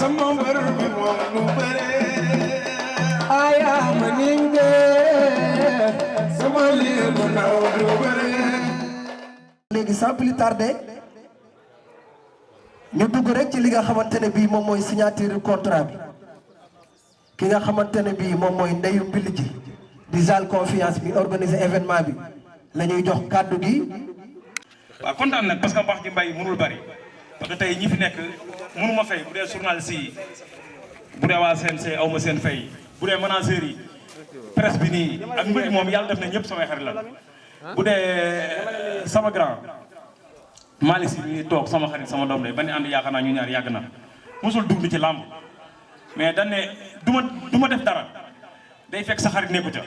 sama mbër bi moom lu bëre aya ma ninge sama liir bu ndaw du bëre léegi sans plus tarder ñu dugg rek ci li nga xamante ne bii moom mooy signature contrat bi ki nga xamante ne bii moom mooy ndeyu mbil ji di Zal Confiance bi organiser événement bi la ñuy jox kàddu gi. waaw kontaan nag parce que wax ji mbay mënul bari parce que tey ñi fi nekk mënu ma fay bu dee journaliste yi bu dee waa CNC aw ma seen fay bu dee managers yi presse bi nii ak mbir moom yàlla def na ñëpp samay xarit la bu dee sama grand Malick Sy mi toog sama xarit sama doom lay ba ni ànd yaakaar naa ñu ñaar yàgg na mosul dugg ci làmb mais dañ ne du ma def dara day fekk sa xarit nekku ca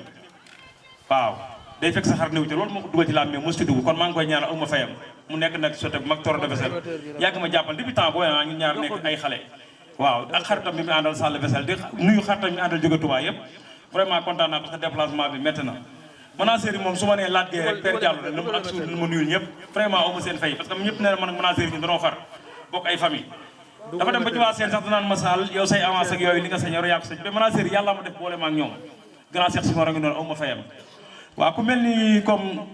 waaw day fekk sa xarit nekku ca loolu moo ko dugal ci làmb mais mosu ci dugg kon maa ngi koy ñaanal aw ma fayam mu nekk nag sotte bu mag toro de vaisselle yàgg ma jàppal depuis temps booy ñu ñaar nekk ay xale waaw ak xaritam bi mu àndal Sall vaisselle di nuyu xaritam mi àndal jóge Touba yëpp vraiment kontaan naa parce que déplacement bi métti na manager yi moom su ma nee laaj gee rek Père Diallo na ma ak suur na ma nuyul ñëpp vraiment aw ma seen fay parce que ñëpp nee na man ak manager yi ñu danoo far bokk ay famille dafa dem ba ci waa seen sax danaan ma Sall yow say avance ak yooyu li nga sañ yow yaa ko sañ mais manager yi yàlla ma def boole ma ak ñoom grand Cheikh Simon a ngi noonu aw ma fayam waaw ku mel ni comme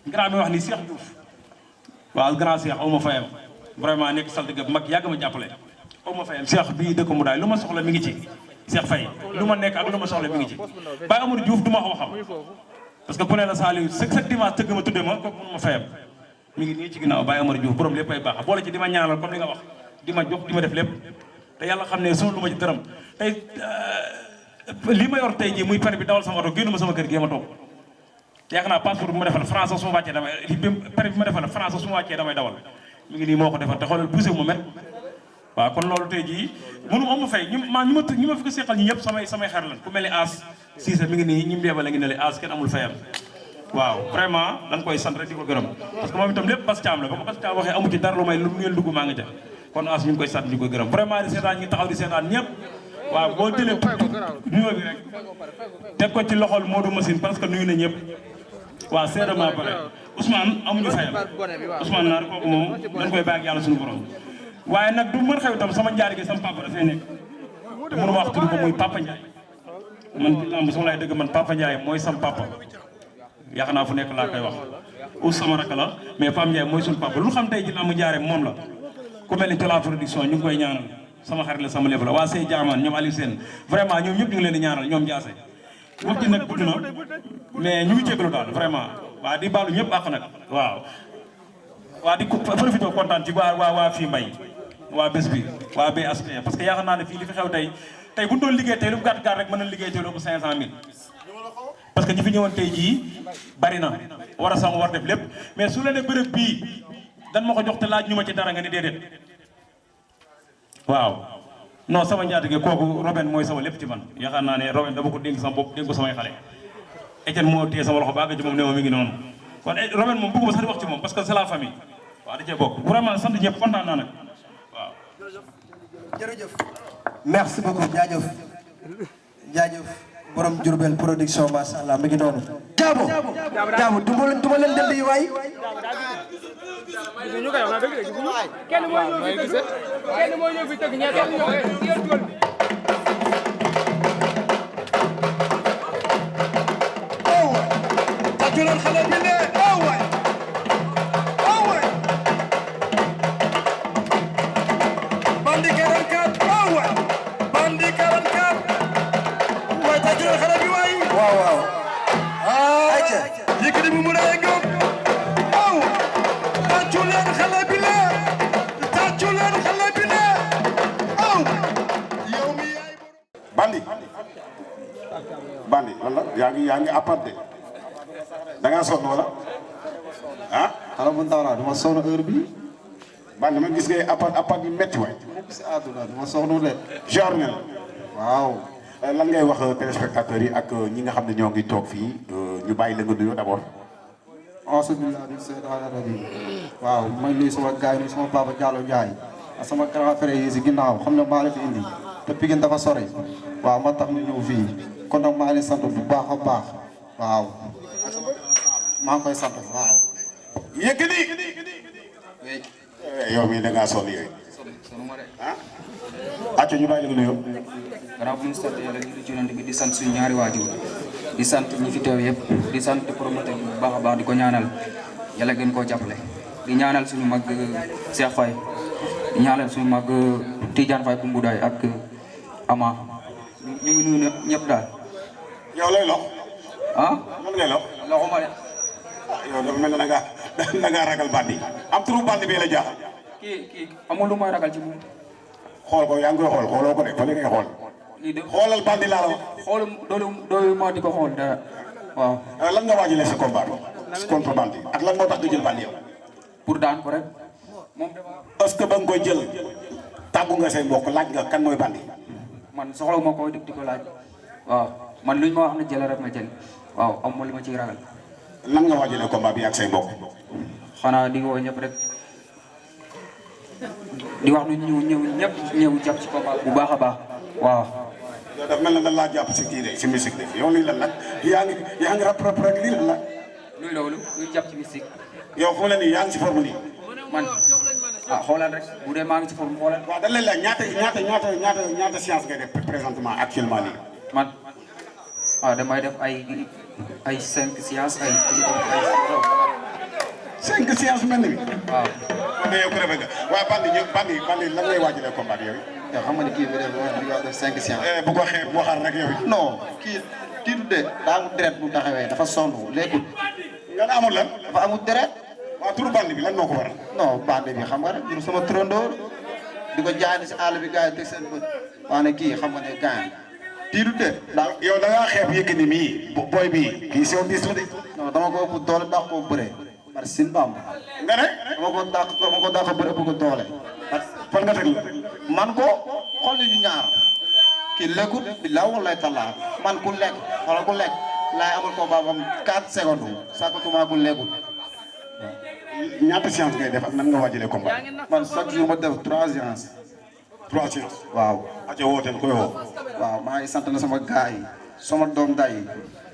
grand bi wax ni Cheikh Diouf waaw grand Cheikh aw ma fayam vraiment nekk saltige bu mag yàgg ma jàppale aw ma fayam Cheikh bii dëkk mu daay lu ma soxla mi ngi ci Cheikh Faye lu ma nekk ak lu ma soxla mi ngi ci Baye Amadou Diouf du ma ko xam parce que ku ne la Saliou chaque dimanche tëgg ma tudde ma kooku mënu ma fayam mi ngi nii ci ginnaaw Baye Amadou Diouf borom lépp ay baax boole ci di ma ñaanal comme li nga wax di ma jox di ma def lépp te yàlla xam ne sunu lu ma ci dërëm tey li ma yor tey jii muy permis bi dawal sama oto génn ma sama kër gi ma toog yaakaar naa passeport bu ma defal France su ma wàccee damay permis bi ma defal France su ma wàccee damay dawal mi ngi nii moo ko defal te xoolal poussé mu met waaw kon loolu tey jii mënu am ma fay ñu ma fi ko seqal ñi ñëpp samay xar lan ku mel ni As Cissé mi ngi nii ñi mu yeebal la ngi ne le As kenn amul fayam waaw vraiment dañ koy sant rek di ko gërëm parce que moom itam lépp Bass Thiam la ba ko Bass Thiam waxee amu ci dara lu may lu ngeen dugg maa ngi ca kon As ñu ngi koy sant di ko gërëm vraiment di seetaan ñi taxaw di seetaan ñëpp waaw boo jëlee nuyoo bi rek teg ko ci loxol Modou Machine parce que nuyu na ñëpp waaw seedama pare Ousmane amuñu fayam Ousmane naar kooku moom dañ koy bàyyi ak yàlla suñu borom waaye nag du mën xew itam sama njaari gi sama papa dafay nekk te mënu ma wax tudd ko muy Papa Ndiaye man ci lamb sama lay dëgg man Papa Ndiaye mooy sama papa yaakaar naa fu nekk laa koy wax ou sama rakk la mais Papa Ndiaye mooy suñu papa lu xam tey ci lamb njaare moom la ku mel ni Jola production ñu ngi koy ñaanal sama xarit la sama lépp la waa Sey Diamane ñoom Aliou Sène vraiment ñoom ñëpp ñu ngi leen di ñaanal ñoom Diassé wax ji nag gudd na mais ñu ngi jégalu daal vraiment waa di baalu ñëpp àq nag waaw waa di profité kontaan ci waa fii mbay waa bés bi waa BSP parce que yaakaar naa ne fii li fi xew tey bu ñu doon liggéey tey lu gàtt gàtt rek mën na liggéey tey lu ëpp 500000 parce que ñi fi ñëwoon tey jii bari na war a sang war def lépp mais su la ne bërëb bii dan ma ko jox te laaj ñu ma ci dara nga ni déedéet waaw non sama njaatige kooku Robin mooy sama lépp ci man yaakaar naa ne Robin dama ko dénk sama bopp dénk ko samay xale Etienne moo téye sama loxo baaga ci moom ne ma mi ngi noonu kon Robin moom bëgguma sax di wax ci moom parce que c'est la famille waaw da cee bokk vraiment sant ñëpp kontaan naa nag waaw jërëjëf merci beaucoup jaajëf borom Diourbel production macha allah mi ngi noonu. Jaabo duma leen dënd yi waay. kenn mooy ñëw fi tëgg ñetti tàcculoon xale bi ne waay bandi 44 waay bandi 44 waay tàcculoon xale bi waay waaw ayca yëkkati bu mu lay ngëm tàcculoon xale bi ne tàcculoon xale bi ne yow mi yaay bandi wala yaa ngi apporté da ngaa sonn wala ah. xale bu ndaw laa dama sonn heure bi bandi ma gis ngay appat yu métti waay. si àdduna dama sonn de. genre ngeen. waaw. lan ngay wax téléspectateurs yi ak ñi nga xam ne ñoo ngi toog fii ñu bàyyi la nga nuyoo d'abord. alhamdulilah di seetaan rajo waaw may nuyu sama gars yi nuyu sama papa Diallo Ndiaye ak sama grand frère yi si ginnaaw xam ne maa la fi indi te Pikine dafa sori waaw ma tax ñu ñëw fii kon nag maa ngi sant bu baax a baax waaw maa ngi koy sant waaw. yëkkati. yow mii da ngaa sonn yooyu. ah acca ñu bàyyi la nga nuyoo. gannaaw bu ñu sant yàlla ñu ci yonent bi di sant suñu ñaari waajur di sant ñi fi teew yëpp di sant promoteur bi bu baax a baax di ko ñaanal yàlla gën koo jàppale di ñaanal suñu mag Cheikh Faye di ñaanal suñu mag Tidiane Faye Koumbudaay ak Ama ñu ngi nuyu ñëpp daal. yow lay lox. ah man ngay lox. loxuma de. yow dafa mel ne da ngaa ragal bandi am turu bandi bi la jaaxal. kii amul lu may ragal ci moom. xool ko yaa ngi koy xool xooloo ko de fële ngay xool. lii de xoolal bandi laa la wax. xoolu doolu ma di ko xool dara waaw. lan nga waajalee sa combat bi contre bandi ak lan moo tax nga jël bandi yow. pour daan ko rek moom. est-ce que ba nga koy jël tàggu nga say mbokk laaj nga kan mooy bandi. man soxla ma ko di ko laaj waaw man luñ ma wax na jël rek ma jël waaw am ma li ma ciy ragal. lan nga waajalee combat bi ak say mbokk. xanaa di woo ñëpp rek di wax nu ñëw jàpp ci combat bu baax a baax waaw. yow dafa mel ne da laa jàpp si kii de si musique de yow lii lan la yaa ngi rap rek lii lan la. luy loolu luy jàpp ci musique. yow fu mu ne nii yaa ngi si forme nii. man xoolal rek bu dee maa ngi ci forme xoolal. waaw dañ lay laaj ñaata séance ngay def présentement actuellement nii. man damay def ay 5 séances ay 5 séances mel ni. waaw. mais yow ku rafet nga waaye bandi lan ngay waajalee combat bi yow. yow xam nga ni kii bi def 5 séances. bu ko xeeb waxal rek yow. non kii de daa amul deret bu taxawee dafa sonn léegi. nga ne amul lan. dafa amul deret. waaw turu bandi bi lan moo ko waral. non bandi bi xam nga rek ñun sama turandoo di ko jaay si àll bi gars yi teg seen bët waane kii xam nga ne gars yi du de daal. yow da ngaa xeeb Yékini mii booy bii kii si woon diis la de. non dama ko ëpp doole dàq koo bëree parce que sin bamb nga ne. dama ko dàq bëri ëpp ko doole. fan nga teg la. man ko xool ñu ñaar kii lekkut billaa wallaay tallaa man ku lekk xoolal ku lekk laay amul ko baabam 4 secondes sakatuma ku lekkut. ñaata séance ngay def ak nan nga waajalee combat. man chaque jour ma def 3 séances. 3 séances. waaw. aja wooteel koy woo. waaw maa ngi sant na sama gaay yi sama doom day yi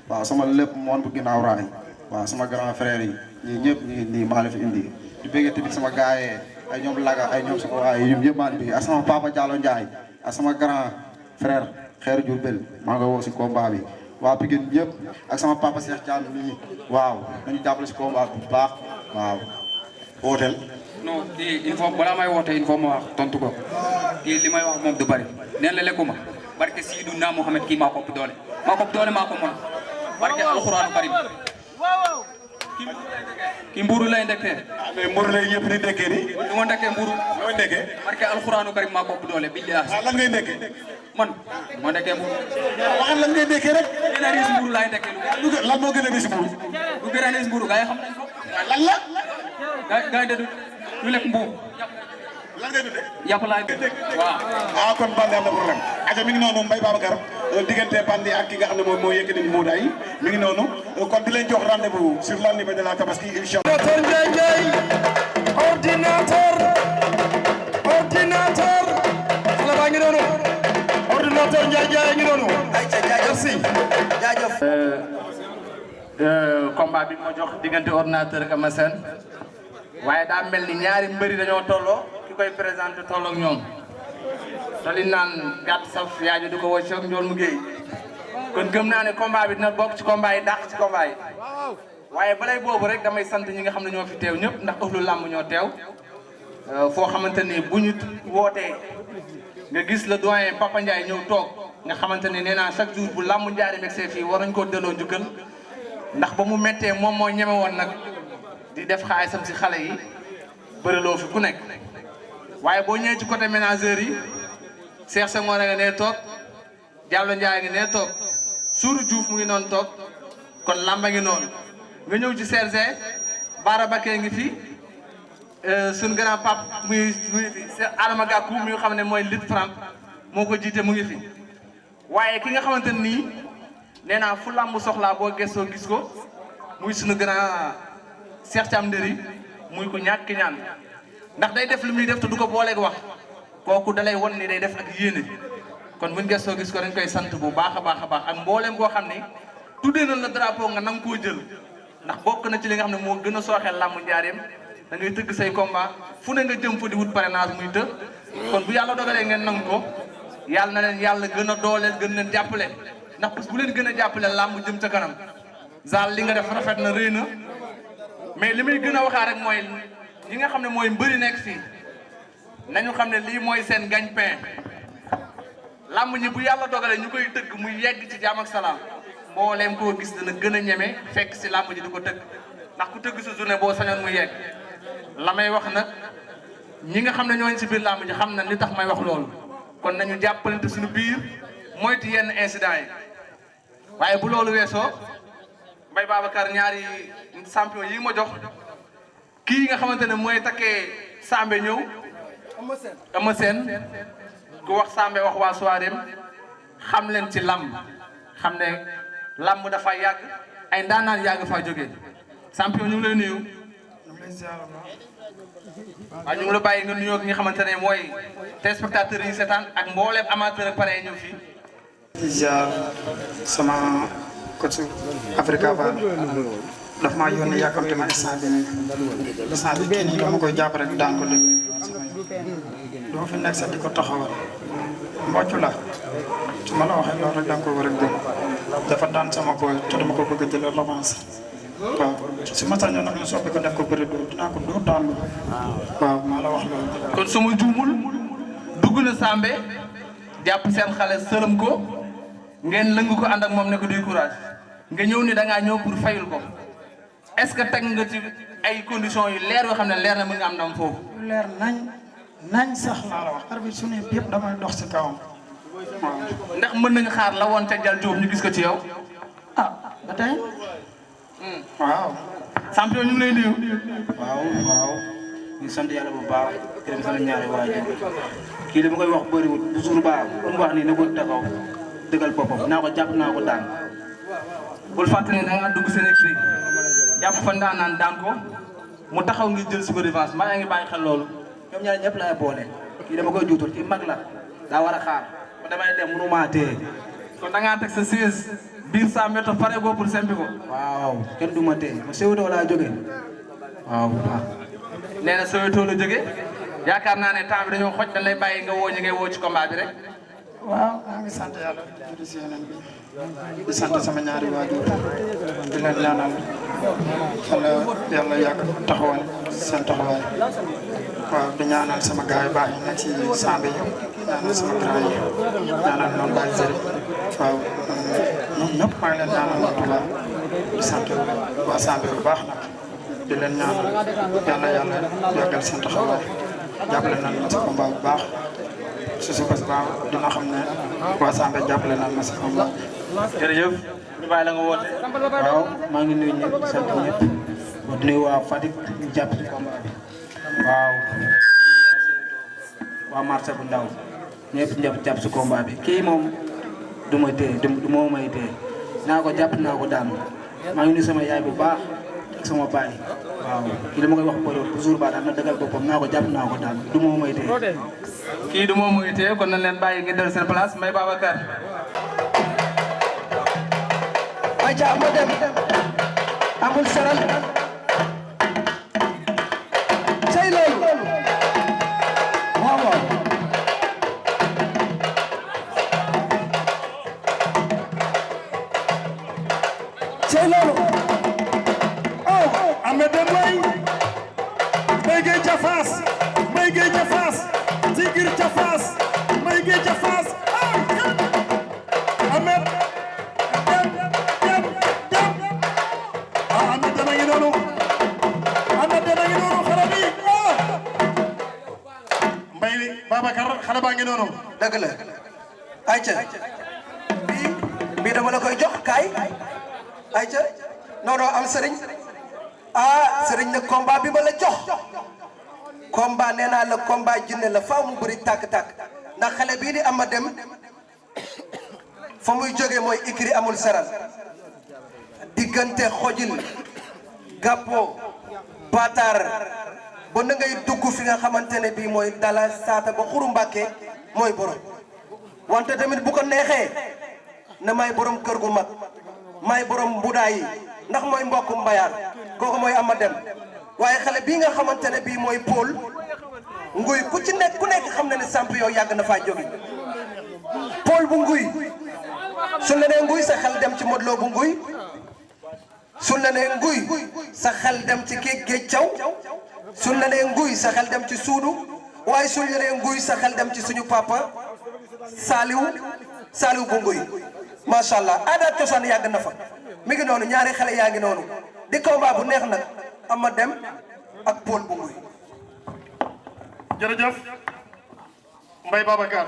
waaw sama lépp moon bu ginnaaw raay waaw sama grand frère yi ñii ñëpp ñu ngi nii maa la fi indi di bëggee tamit sama gaay yi ay ñoom Laga ay ñoom sama waay ñoom ñëpp maa ngi bëgg ak sama papa Diallo Ndiaye ak sama grand frère Xeeru Diourbel maa nga woo si combat bi waa Pikine ñëpp ak sama papa Cheikh Thiam nii waaw nañu jàppale si combat bi bu baax waaw. wooteel. non il faut balaa may woote il faut ma wax tontu ko kii li may wax moom du bari neen la lekkuma barke Seydina Mohamed kii maa ko ëpp doole maa ko mën barke alxuraanu karim kii mburu lay ndekkee. mais mburu lay ñëpp di ndekkee ni. du ma ndekkee mburu. looy ndekkee. barke alxuraanu karim maa ko ëpp doole billahi. lan ngay ndekkee. man ma ndekkee mburu. waxal lan ngay ndekkee rek. gën a riis mburu laay ndekkee lan moo gën a riis mburu. lu gën a riis mburu gars yi xam nañ ko. lan la. gars yi de du lekk mburu. lan ngay dundee. yàpp laay waaw. ah kon bandi am na problème. aja mi ngi noonu Mbaye Babacar diggante bandi ak ki nga xam ne moom moo Yékini Mboudaay mi ngi noonu kon di leen jox rendez-vous sur l'anniversaire de la Tabaski incha allah. ordinateur xale baa ngi noonu ordinateur Ndiaye ngi noonu. ayca jaajëf jaajëf. combat bi ma jox diggante ordinateur ak Eumeu Sène waaye daa mel ni ñaari mbëri dañoo tolloo ki koy présenté tolloo ak ñoom te li naan gàtt saf yaaju du ko wacc ak njool mu géey kon gëm naa ne combat bi dina bokk ci combat yi dàq ci combat yi waaye balay boobu rek damay sant ñi nga xam ne ñoo fi teew ñëpp ndax ëxlu làmb ñoo teew foo xamante ni bu ñu wootee nga gis le doyen Papa Ndiaye ñëw toog nga xamante ni nee naa chaque jour bu làmb njaari megsee fii war nañ koo delloo njukkal ndax ba mu méttee moom moo ñeme woon nag di def xaalisam si xale yi bëreloo fi ku nekk waaye boo ñëwee ci côté ménageurs yi Cheikh Senghor a nga nee toog Diallo Ndiaye ngi nee toog Sourou Diouf mu ngi noonu toog kon lamba ngi noonu nga ñëw ci CRG Bara Baké ngi fi suñ grand pape muy Adama Gakou mi nga xam ne mooy lit franc moo ko jiite mu ngi fi waaye ki nga xamante nii nee naa fu làmb soxlaa boo gëstoo gis ko muy suñu grand Cheikh Thiam Ndéri muy ko ñàkk ñaan ndax day def lu muy def te du ko booleeg wax kooku dalay won ni day def ak yéene kon buñ gëstoo gis ko dañ koy sant bu baax a baax a baax ak mbooleem koo xam ni tuddee na la drapeau nga nang koo jël ndax bokk na ci li nga xam ne moo gën a sooxeel làmb njaareem da ngay tëgg say combat fu ne nga jëm fa di wut parrainage muy të kon bu yàlla dogalee ngeen nangu ko yàlla na leen yàlla gën a dooleel gën leen jàppale ndax parce que bu leen gën a jàppale làmb jëm ca kanam Zal li nga def rafet na rëy na mais li muy gën a waxaa rek mooy ñi nga xam ne mooy mbëri nekk fii nañu xam ne lii mooy seen gagne-pain làmb ñi bu yàlla dogalee ñu koy tëgg muy yegg ci jàmm ak salaam mbooleem koo gis dana gën a ñeme fekk si làmb ji di ko tëgg ndax ku tëgg sa journée boo sañoon muy yegg la may wax nag ñi nga xam ne ñooñu si biir làmb ji xam na li tax may wax loolu kon nañu jàppalante suñu biir moytu yenn incident yi waaye bu loolu weesoo Mbaye Babacar ñaari champion yi ma jox kii nga xamante ne mooy takkee Sambe ñëw Eumeu Sène ku wax Sambe wax waa soirée xam leen ci làmb xam ne làmb dafa yàgg ay ndaanaan yàgg faa jógee champion ñu ngi lay nuyu waaw ñu ngi la bàyyi nga nuyoo ak ñi nga xamante ne mooy téléspectateurs yi seetaan ak mbooleem amateur ak pare ñëw fii ziar sama coach Africa Ba daf maa yónnee yàkkamte ma instant bi kii nii dama koy jàpp rek daan ko dégg doo fi nekk sax di ko taxawal mbocc la su ma la waxee loolu rek da nga ko war a gëm dafa daan sama boy te dama ko bëgg a jël revanche waaw su ma sañoon nag ñu soppi ko def ko bëri dóor dinaa ko dóor daan waaw maa la wax loolu. kon su ma juumul dugg na Sambe jàpp seen xale sërëm ko ngeen lëng ko ànd ak moom ne ko du courage nga ñëw ni da ngaa ñëw pour fayul ko est-ce que teg nga ci ay conditions yu leer yoo xam ne leer na mën nga am ndam foofu. leer nañ sax laa la wax arbitre su ne yëpp damay dox si kawam waaw. ndax mën nañu xaar la woon ca Jal Diop ñu gis ko ci yow. ah ba tey. waaw. champion ñu ngi lay nuyu. waaw ñu sant yàlla bu baax gërëm sama ñaari waajur kii li ma koy wax bëriwul bu jour baax lu mu wax nii na ko taxaw dëggal boppam naa ko jàpp naa ko daan. bul fàttali ne da ngaa dugg seen écrit jàpp fa ndaanaan daan ko mu taxaw ngir jël si ko revanche maa ngi bàyyi xel loolu. ñoom ñaar ñëpp laay boole kii dama koy juutul kii mag la daa war a xaar ba damay dem mënu maa téye. kon da ngaa teg sa 16 biir 100 mètres pare boo pour sempi ko. waaw kenn du ma téye ma Soweto laa jógee waaw. nee na Soweto la jógee yaakaar naa ne temps bi dañoo xoj dañ lay bàyyi nga woo ñi ngay woo ci combat bi rek. waaw maa ngi sant yàlla di si yeneen bi di sant sama ñaari waajur di leen ñaanal yàlla yàgg taxawal seen taxawaay waaw di ñaanal sama gars yi baax yi nekk ci Sambe yëpp ñaanal sama grand yi ñaanal noonu bàyyi sëriñ waaw ñoom ñëpp maa ngi leen ñaanal noonu Touba di sant waa Sambe bu baax nag di leen ñaanal yàlla yàggal seen taxawaay jàppale nañ ma si combat bu baax su bés ba dina xam ne waa Sambe jàppale nañ ma si combat. jërëjëf ñu bàyyi la nga woote. waaw maa ngi nuyu ñëpp di sant ñëpp di nuyu waa Fatick ñu jàpp ci combat bi waaw waa marché bu ndaw ñëpp jàpp ci combat bi kii moom du ma téye du moo may téye naa ko jàpp naa ko daan maa ngi nuyu sama yaay bu baax ak sama baay waaw kii dama koy wax bëri bu jour ba daan na dëggal boppam naa ko jàpp naa ko daan du moo may téye. kii du moo may téye kon nañ leen bàyyi ngeen dellu seen place Mbaye Babacar. Aja ama dem amul saral cey loolu waaw waaw cey loolu oh Ahmed Mbaye Mbaye Gueye Jafaas Mbaye Gueye Jafaas Tigir Jafaas Mbaye Gueye Jafaas Ahmed Babacar xale baa ngi noonu. dëgg la ayca bii dama la koy jox kaay ayca non non am sëriñ sëriñ nag combat bi ma la jox combat nee naa la combat jinne la faaw mu bëri tàkk-tàkk ndax xale bii di ama dem fa muy jógee mooy ikri amul saral diggante xojil gàppo bataar ba na ngay dugg fi nga xamante ne bii mooy dala saata ba xuru mbàkke mooy borom wante tamit bu ko neexee na may borom kër gu mag may borom mbudaay yi ndax mooy mbokku mbayaar kooku mooy ama dem waaye xale bii nga xamante ne bii mooy Paul Nguy ku nekk xam na ne champion yàgg na faa jóge Paul bu Nguy suñ la nee Nguy sa xel dem ci Modou Lo bu Nguy suñ la nee Nguy sa xel dem ci géej caw suñ la nee Nguy sa xel dem ci suudu waaye suñ la nee Nguy sa xel dem ci suñu papa Saliou bu Nguy macha allah aada cosaan yàgg na fa mi ngi noonu ñaari xale yaa ngi noonu di combat bu neex nag ama dem ak Paul bu Nguy. jërëjëf Mbaye Babacar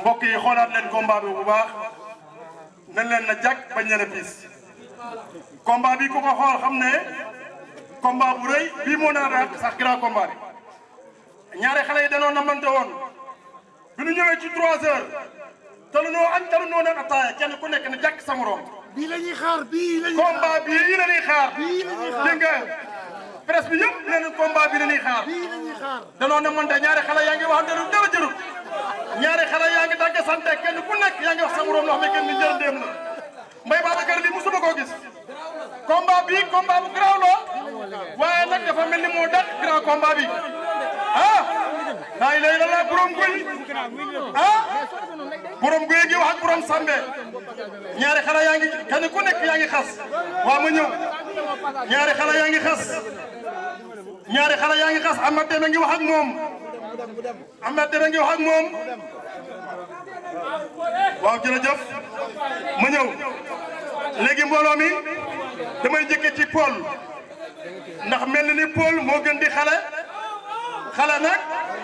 mbokk yi xoolaat leen combat bi bu baax nañ leen na jàkk bañ leen a piis combat bi ku ko xool xam ne combat bu rëy bii moo nar a sax grand combat bi ñaari xale yi danoon namante woon bi ñu ñëwee ci 3 heures talu noo añ talu noo naan ataaya kenn ku nekk na jàkk sa morom bii la ñuy xaar bii la ñuy xaar combat bii la ñuy xaar dégg nga presse bi yëpp nee nañ combat bi la ñuy xaar danoo namante ñaari xale yaa ngi waxante lu dara jërut ñaari xale yaa ngi dagg sante kenn ku nekk yaa ngi wax sa morom loo xam ne kenn ni jël ndéem la Mbaye Babacar lii musuma koo gis combat bi combat bu garaaw la waaye nag dafa mel ni moo dàq grand combat bi ah daa yi lay la borom guy ah borom guy gi wax ak borom sambe ñaari xale yaa ngi kenn ku nekk yaa ngi xas waa ma ñëw ñaari xale yaa ngi xas ñaari xale yaa ngi xas Amath Deme ngi wax ak moom Amath Deme ngi wax ak moom waaw jërëjëf ma ñëw léegi mbooloo mi damay jëkke ci Paul ndax mel na ni Paul moo gën di xale nag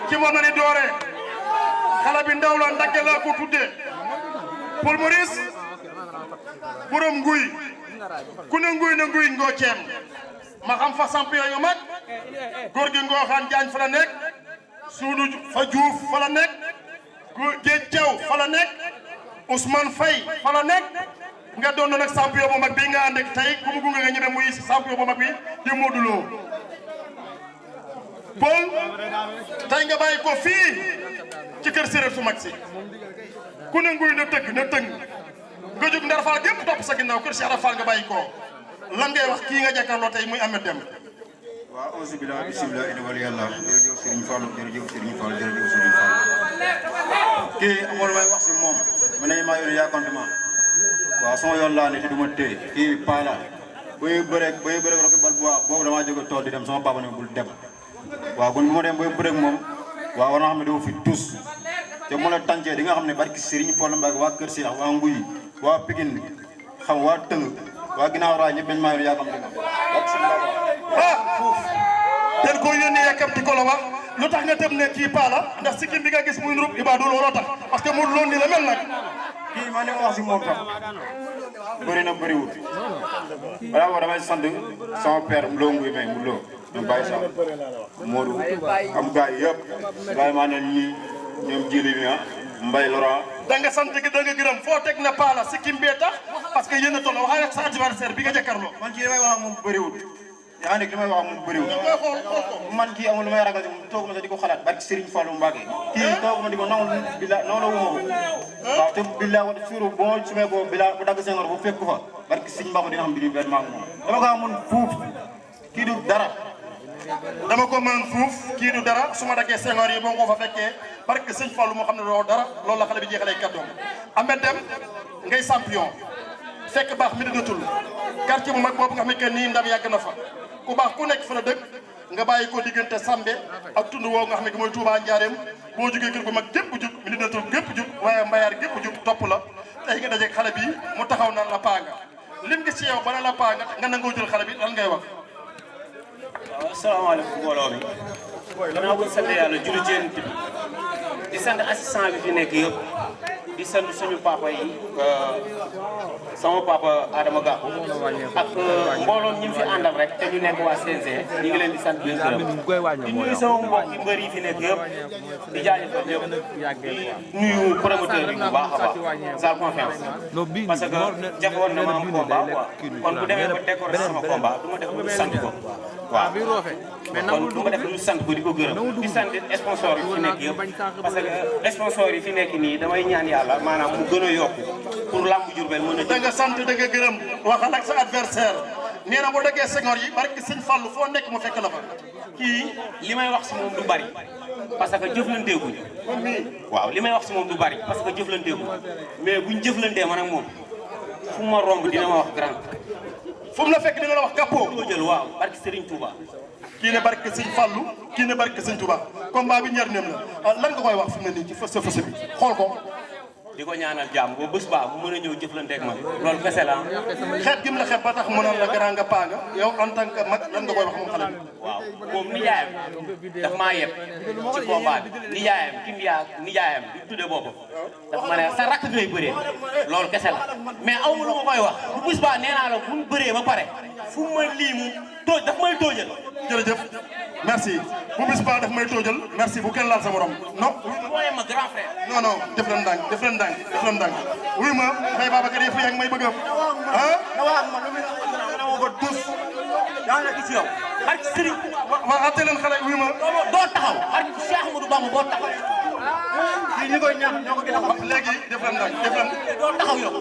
ci moom na ni doore xale bi ndaw la ndagge laa ko tuddee Paul Maurice borom nguy ku ne nguy na nguy ngoo ceem ma xam fa champion yu mag góor gi Ngooxaan Jaañ fa la nekk Suudu fa Juuf fa la nekk Géej Jaw fa la nekk Ousmane Faye fa la nekk nga doon nag champion bu mag bi nga ànd ak tey ku mu gunge nga ñeme muy champion bu mag bi di Modou Lo Paul tey nga bàyyi ko fii ci kër séeréer su mag si ku ne nguy na tëgg nga jóg Ndar Fall gépp topp sa ginnaaw kër Cheikh Ibra Fall nga bàyyi ko lan ngay wax kii nga jàkkaarloo tey muy Amath Deme. waaw auzu billah bismillah ina wali yàlla jërëjëf Serigne Fall jërëjëf Serigne Fall jërëjëf Serigne Fall kii amul may wax si moom ma ne maa yoon yaakantement waaw sama yoon laa ne te du ma téye kii paa la bay bëreeg roki bal boobu damaa jóge tool di dem sama papa ne bul dem waaw kon bu ma dem bay bëreeg moom waaw war naa xam ne dama fi tus te mu la tàncee di nga xam ne barki Serigne Fall Mbacke waa Kër Cheikh waa Nguy waa Pikine xam waa Tëng waa ginnaaw raay ñëpp dañ maa yoon yaakantement ten ko yónnee yàkkamti ko la wax lu tax nga tëb ne kii paa la ndax sikkim bi nga gis muy nurub Ibadou looloo tax parce que Modou Lo ni la mel nag kii maa ne ma wax si moom sax bëri na bëriwul balaa boo damay sant sama père Lo Nguy may mu Lo ñu bàyyi sax Modou am gars yi yëpp gars yi maa ne ñii ñoom jili mi Mbaye Laurent da nga sant gi da nga gërëm foo teg na paa la sikkim bee tax parce que yéen a toll wax ak sa adversaire bi nga jàkkaarloo man kii li may wax ak moom bëriwul yaa ngi li may wax ak moom bëriwul man kii amul lu may ragal tooguma sax di ko xalaat barki Serigne Fallou Mbacke kii tooguma di ko nangu bila noonu la wuma ko waaw te bila wala suuru boo sumee ko bila bu dagg Senghor bu fekk fa barki Serigne Mbamba dina xam bi ñu benn maag moom dama ko amoon fuuf kii du dara dama ko mën fuuf kii du dara su ma daggee Senghor yi boo ko fa fekkee barki Serigne Fallou moo xam ne doo dara loolu la xale bi jeexalee kàddoom Amath Deme ngay champion fekk baax mi dinatul quartier bu mag boobu nga xam ne que nii ndam yàgg na fa ku baax ku nekk fa la dëkk nga bàyyi ko diggante Sambe ak tund woowu nga xam ne mooy Touba Njaareem boo jógee kër gu mag gépp jug mi dinatul gépp jug waaye mbayaar gépp jug topp la tey nga dajeeg xale bi mu taxaw naan la paa nga lim gis ci yow ba ne la paa nga nangoo jël xale bi lan ngay wax. waaw asalaamaaleykum mbooloo mi gannaaw bu ñu sant yàlla julli ci Yonent bi di sant assistant bi fi nekk yëpp di sant suñu papa yi sama papa Adama Gakou ak mbooloom ñi fi àndal rek te ñu nekk waa CNG ñu ngi leen di sant di gërëm di nuyu sama mbokki mbër yi fi nekk yëpp di jaajëfal ñëpp di nuyu promoteur bi bu baax a baax Zal Confiance parce que jafoon na ma am combat quoi kon bu demee ba décorer sama combat du ma def lu sant ko waaw kon du ma def lu sant ko di ko gërëm di sant sponsor yi fi nekk yëpp parce que sponsor yi fi nekk nii damay ñaan yàlla maanaam mu gën a yokku pour lamb Diourbel mën a da nga sant da nga gërëm waxal ak sa adversaire nee na boo déggee Senghor yi barke sëñ Fallou foo nekk mu fekk la fa. kii li may wax si moom du bari parce que jëflanteeguñ waaw li may wax si moom du bari parce que jëflanteeguñ mais buñ jëflantee man ak moom fu ma romb dina ma wax grand. fu mu la fekk dina la wax Gappo. doo jël waaw barke Serigne Touba. kii ne barke sëñ Fallou kii ne barke sëñ Touba combat bi ñaar neem la lan nga koy wax fi mu ne nii ci sa fas bi xool ko. di ko ñaanal jàmm ba bés baa bu mën a ñëw jëflanteeg man loolu kese la xeet gi mu la xeet ba tax mënoon la grand nga paa nga yow en tant que mag lan nga koy wax moom xale bi. waaw moom nijaayam daf maa yeb ci combat bi nijaayam ki nijaayam di tuddee boppam daf ma ne sa rakk ngay bëree loolu kese la mais aw ma lu ma koy wax bu bés baa nee naa la bu mu bëree ba pare fu ma lii mu tooj daf may toojal. jërëjëf merci bu bis ba daf may toojal merci bu kenn laal sa morom non. mooy ma grand frère. non non def leen ndànk def leen ndànk def leen ndànk wuy ma Mbaye Babacar yëpp yaa ngi may bëgg a ah. na wax ma lu muy na ko dus yaa ngi ci yow ak Serigne. waaw atte leen xale wuy ma. doo taxaw ak Cheikh Ahmadou Bamba boo taxaw. fii ñi koy ñaax ñoo ko gën a xam. léegi def leen ndànk def leen. doo taxaw yow.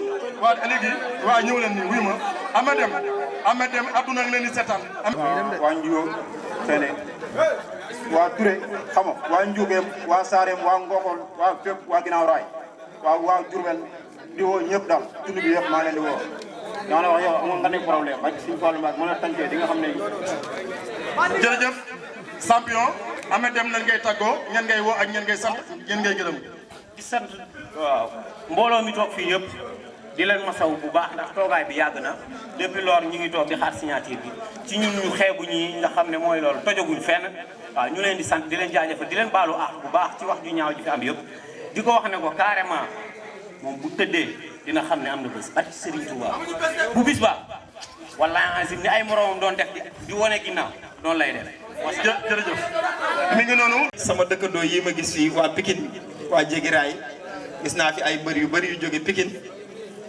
waaw léegi waaw ñëw leen nii wuy ma Ama Deme adduna ngi leen di seetaan. waa Ndiour fene waa Touré xam nga waa Ndiougem waa Sarem waa Ngokol waa fépp waa Ginnaaw Raay waa Diourbel di woo ñëpp daal tund bi yëpp maa leen di woo. yaa ngi wax yow amoon nga nekk problème ba suñu Fallou Mbacké mën a tànkee di nga xam ne. jërëjëf champion Ama Deme lan ngay tàggoo ñan ngay woo ak ñan ngay sant ñan ngay gërëm. di sant waaw mbooloo mi toog fii yëpp. di leen masaw bu baax ndax toogaay bi yàgg na depuis lors ñu ngi toog di xaar signature bi ci ñun ñu xeebu ñi nga xam ne mooy loolu tojaguñ fenn waaw ñu leen di sant di leen jaajëfal di leen baalu àq bu baax ci wax ju ñaaw ji fi am yëpp di ko wax ne ko carrément moom bu tëddee dina xam ne am na bés ak Serigne Touba bu bis ba wallaahi azim ni ay moromam doon def di wane ginnaaw noonu lay def. jërëjëf mi ngi noonu. sama dëkkandoo yi ma gis fii waa Pikine waa Jégiraay gis naa fi ay mbër yu bëri yu jóge Pikine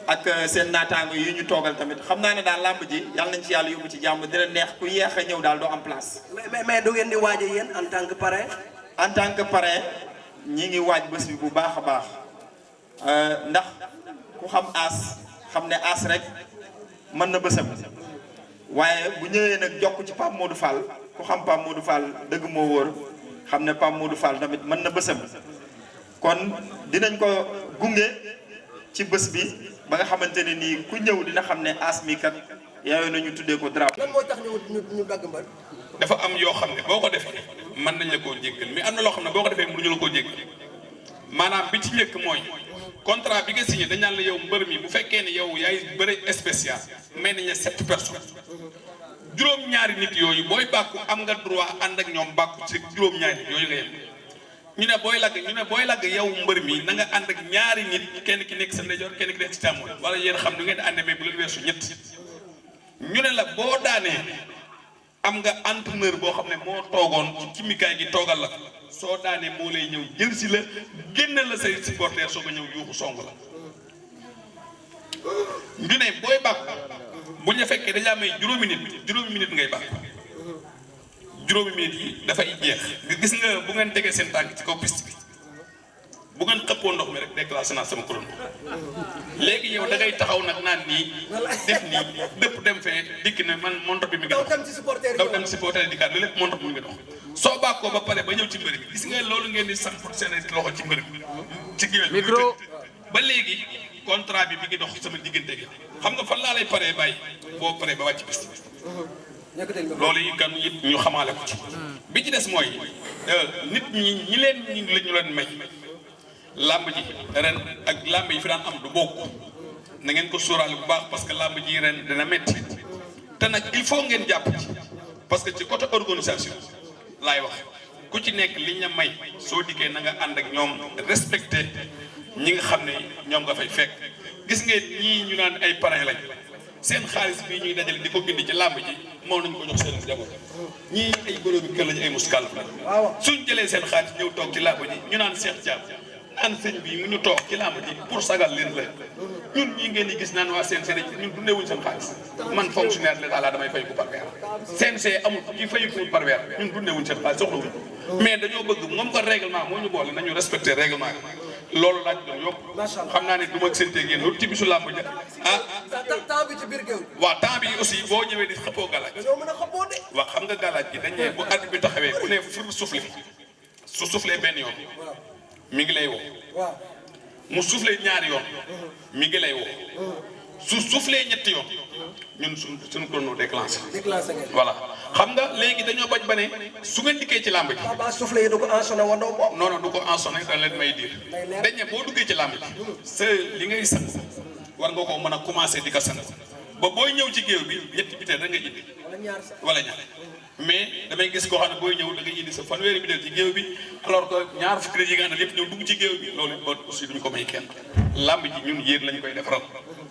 ak seen naataango yi ñu toogal tamit xam naa ne daal làmb ji yàlla nañ ci yàlla yóbbu ci jàmm dina neex ku yéex a ñëw daal doo am place. mais du ngeen di waaj yéen en tant que parrain. en tant que parrain ñi ngi waaj bés bi bu baax a baax ndax ku xam aas xam ne aas rek mën na bésam waaye bu ñëwee nag jokk ci Pape Modou Fall ku xam Pape Modou Fall dëgg moo wóor xam ne Pape Modou Fall tamit mën na bésam kon dinañ ko gunge ci bés bi. ba nga xamante ne nii ku ñëw dina xam ne as mi kat yaayoo na ñu tuddee ko drapeau. lan mooy tax ñu dagg mbër. dafa am yoo xam ne boo ko defee mën nañ la koo jéggal mais am na loo xam ne boo ko defee mënuñu la koo jéggal maanaam bi ci njëkk mooy contrat bi nga signé dañ naan la yow mbër mi bu fekkee ne yow yaay bëre spécial may nañ la 7 personnes juróom-ñaari nit yooyu booy bàkku am nga droit ànd ak ñoom bàkku ci juróom-ñaari nit yooyu nga yem. ñu ne booy lagg yow mbër mi na nga ànd ak ñaari nit kenn ki nekk sa ndeyjoor kenn ki nekk ci càmmoñ wala yéen xam du ngeen di ànd mais bu leen weesu ñett ñu ne la boo daanee am nga entraîneur boo xam ne moo toogoon ci kimikaay gi toogal la soo daanee moo lay ñëw jël si la génne la say supporter soo ko ñëw yuuxu song la ñu ne booy bàkk bu ñu fekkee dañ laa may juróomi minute ngay bàkk juróomi minutes yi dafay jeex gis nga bu ngeen tegee seen tànk ci kaw piste bi bu ngeen xëppoo ndox mi rek déclenché naa sama chrono léegi yow da ngay taxaw nag naan nii def nii dëpp dem fee dikk ne man montre bi mi ngi dox daw dem supporter di kat lu lépp montre bi mi ngi dox soo bàkkoo ba pare ba ñëw ci mbëri bi gis nga loolu ngeen di samp seen loxo ci mbëri bi ci géwél micro ba léegi contrat bi mi ngi dox sama diggante gi xam nga fan laa lay paree bàyyi boo paree ba wàcc piste bi loolu yi kan it ñu xamaale ko ci bi ci des mooy nit ñi leen may làmb ji ren ak làmb yi fi daan am du bokk na ngeen ko sóoraale bu baax parce que làmb ji ren dina métti te nag il faut ngeen jàpp ci parce que ci côté organisation laay wax ku ci nekk li ñu may soo dikkee na nga ànd ak ñoom respecté ñi nga xam ne ñoom nga fay fekk gis ngeen ñii ñu naan ay parrain lañ seen xaalis bii ñuy dajale di ko gindi ci làmb ji moo nañ ko jox seen njaboot ñii ay golo bi kër lañu ay muskal lañ suñ jëlee seen xaalis ñëw toog ci làmb ji ñu naan Cheikh Thiam naan sëñ bi mu ñu toog ci làmb ji pour sagal leen la ñun ñi ngeen di gis naan waa CNG ñun dundeewuñ seen xaalis man fonctionnaire l'état la damay fay ko par weer CNG amul ci fay ko par weer ñun dundeewuñ seen xaalis soxlawuñ mais dañoo bëgg moom ko règlement moo ñu boole nañu respecté règlement loolu laaj doon yóbbu xam naa ne du ma sénteeg yéen loolu ci bisu làmb ja temps bi ci biir géew waaw temps bi aussi boo ñëwee di xëppoo galaaj dañoo mën a xëppoo de waaw xam nga galaaj gi dañ ne bu arbitre bi taxawee ku ne fur soufflé su soufflé benn yoon mi ngi lay woo mu soufflé ñaari yoon mi ngi lay woo su soufflé ñetti yoon ñun suñu chrono déclenché voilà xam nga léegi dañoo bañ ba ne su ngeen dikkee ci làmb ji ba soufflé yi du ko ensonné wandoo moom non non du ko ensonné dañ leen may diir dañ ne boo duggee ci làmb ji sa li ngay sang war nga ko mën a commencé di ko sang ba booy ñëw ci géew bi ñetti biteel da nga indi wala ñaar mais damay gis koo xam ne booy ñëw da ngay indi sa fanweeri biteel ci géew bi alors que ñaar fukki yi nga àndal yëpp ñëw dugg ci géew bi loolu ba aussi duñ ko may kenn làmb ji ñun yéen lañ koy defaral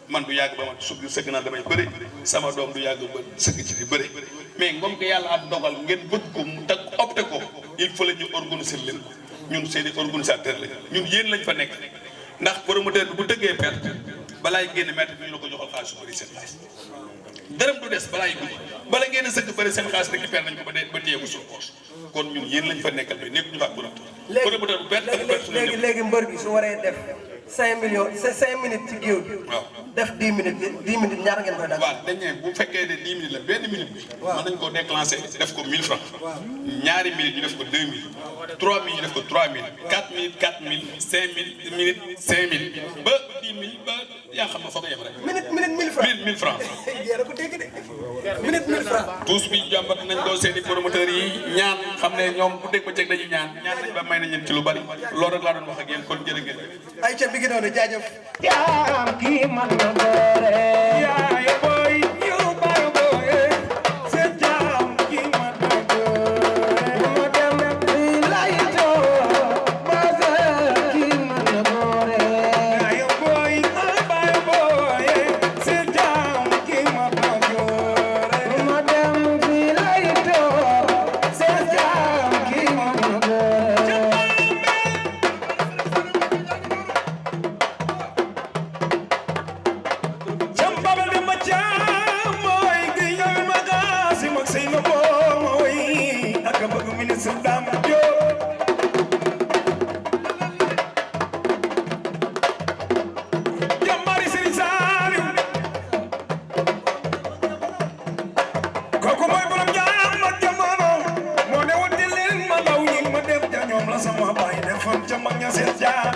man du yàgg ba ma sëgg naa damay bëri sama doom du yàgg ba sëgg ci di bëri mais comme que yàlla at dogal ngeen bëgg ko mu tag opté ko il faut la ñu organiser leen ko ñun seeni organisateur lañ ñun yéen lañ fa nekk ndax promoteur bi bu tëggee perte balaay génn mètre bi ñu la ko joxal xaalis su bëri seen xaalis dërëm du des balaay guddi bala ngeen a sëgg bëri seen xaalis récupéré nañ ko ba téye ko suñu poche kon ñun yéen lañ fa nekkal mais nekk ñu fa promoteur bu perte ak perte léegi mbër bi su waree def 5 millions 5 minutes ci géew bi. waaw def 10 minutes ñaar ngeen koy dagg. waaw dañ ne bu fekkee ne 10 minutes la benn minute bi. waaw mën nañ koo déclencher def ko 1000 francs. ñaari minutes ñu def ko 2000. 3 minutes ñu def ko 3000. 4 minutes 4000 5 minutes 5000 ba 10 000 ba yaa xam nga fa nga yem rek. minute 1000 francs 1000 francs. yéen a ko dégg de minute 1000 francs. tous bi jàmbat nañ ko seen i promoteurs yi ñaan xam ne ñoom bu dégg ba ceeg dañuy ñaan nañ ba may nañ leen ci lu bari loolu rek laa doon wax ak yéen kon jërë ngeen ay ca bi gi noonu jaajëf. yaa kii man na doore yaay boy yu bay boy seen jaam kii man na doore ma dem bi lay to baza kii man na doore yaay boy bay boy seen jaam kii man na doore ma dem bi lay to seen jaam kii man na doore sama baay defoon ca mag ña seen jaar